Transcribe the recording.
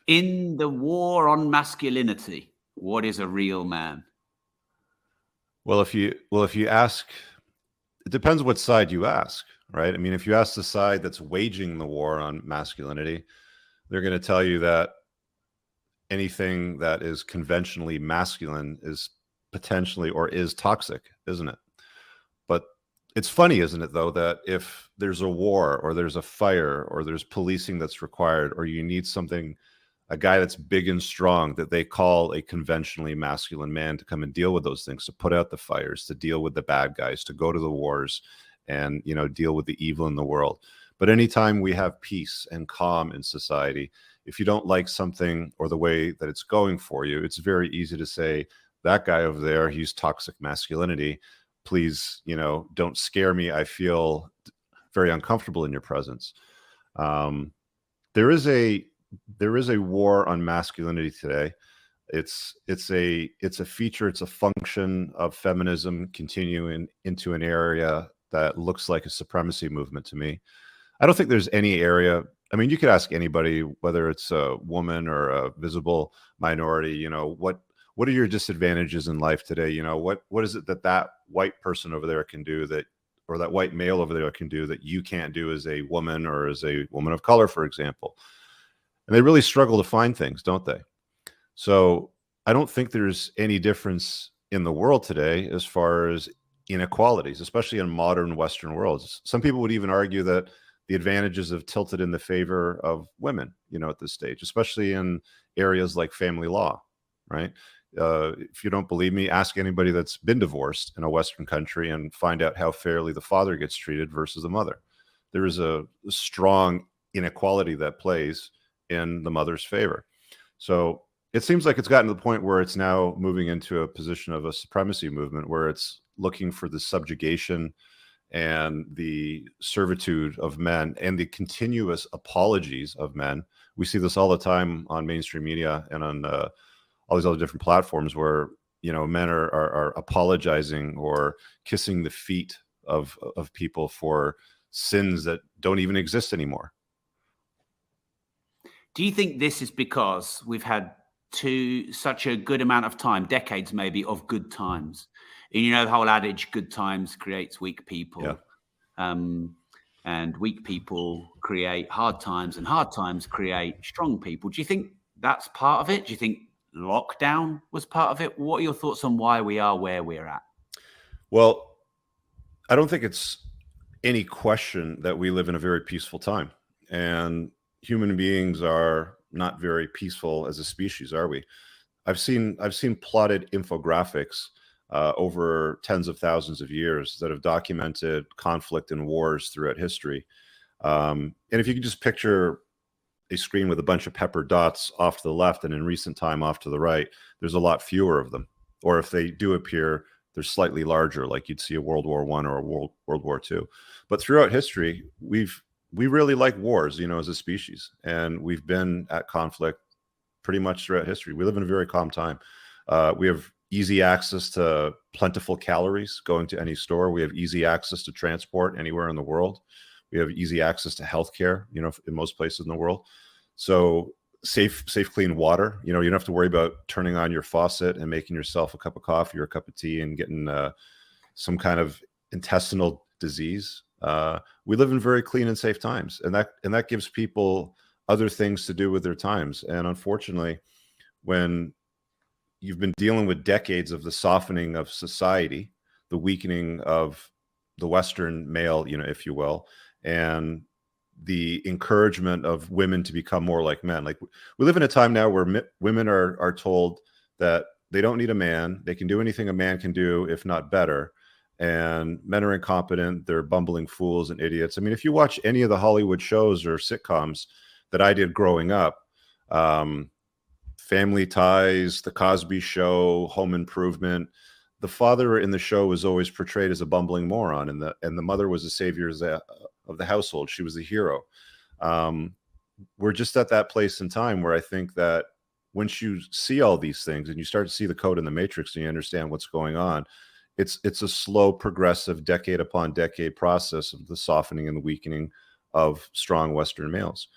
In the war on masculinity, what is a real man? Well, if you ask, it depends what side you ask, right? I mean, if you ask the side that's waging the war on masculinity, they're going to tell you that anything that is conventionally masculine is potentially or is toxic, isn't it? But it's funny, isn't it, though, that if there's a war or there's a fire or there's policing that's required or you need something, a guy that's big and strong that they call a conventionally masculine man to come and deal with those things, to put out the fires, to deal with the bad guys, to go to the wars and, deal with the evil in the world. But anytime we have peace and calm in society, if you don't like something or the way that it's going for you, it's very easy to say, that guy over there, he's toxic masculinity. Please, don't scare me. I feel very uncomfortable in your presence. Um, there is a war on masculinity today. It's a feature, it's a function of feminism continuing into an area that looks like a supremacy movement to me. I don't think there's any area. I mean, you could ask anybody, whether it's a woman or a visible minority, what are your disadvantages in life today? What is it that white person over there can do that, or that white male over there can do that you can't do as a woman or as a woman of color, for example? And they really struggle to find things, don't they? So I don't think there's any difference in the world today as far as inequalities, especially in modern Western worlds. Some people would even argue that the advantages have tilted in the favor of women, at this stage, especially in areas like family law, right? If you don't believe me, ask anybody that's been divorced in a Western country and find out how fairly the father gets treated versus the mother. There is a strong inequality that plays in the mother's favor. So it seems like it's gotten to the point where it's now moving into a position of a supremacy movement where it's looking for the subjugation and the servitude of men and the continuous apologies of men. We see this all the time on mainstream media and on all these other different platforms where men are apologizing or kissing the feet of people for sins that don't even exist anymore. Do you think this is because we've had such a good amount of time, decades maybe, of good times? And the whole adage, good times creates weak people. Yeah. And weak people create hard times, and hard times create strong people. Do you think that's part of it? Do you think lockdown was part of it? What are your thoughts on why we are where we're at? Well, I don't think it's any question that we live in a very peaceful time. And human beings are not very peaceful as a species, are we? I've seen plotted infographics over tens of thousands of years that have documented conflict and wars throughout history. And if you could just picture a screen with a bunch of pepper dots off to the left and in recent time off to the right, there's a lot fewer of them. Or if they do appear, they're slightly larger, like you'd see a World War I or a World War II. But throughout history, we really like wars, as a species. And we've been at conflict pretty much throughout history. We live in a very calm time. We have easy access to plentiful calories going to any store. We have easy access to transport anywhere in the world. We have easy access to healthcare, in most places in the world. So safe, clean water. You don't have to worry about turning on your faucet and making yourself a cup of coffee or a cup of tea and getting some kind of intestinal disease. We live in very clean and safe times, and that gives people other things to do with their times. And unfortunately, when you've been dealing with decades of the softening of society, the weakening of the Western male, if you will, and the encouragement of women to become more like men. Like, we live in a time now where women are told that they don't need a man. They can do anything a man can do, if not better. And men are incompetent. They're bumbling fools and idiots. I mean, if you watch any of the Hollywood shows or sitcoms that I did growing up, Family Ties, The Cosby Show, Home Improvement, the father in the show was always portrayed as a bumbling moron, and the mother was the savior of the household. She was the hero. We're just at that place in time where I think that once you see all these things and you start to see the code in the matrix and you understand what's going on, it's a slow, progressive, decade upon decade process of the softening and the weakening of strong Western males.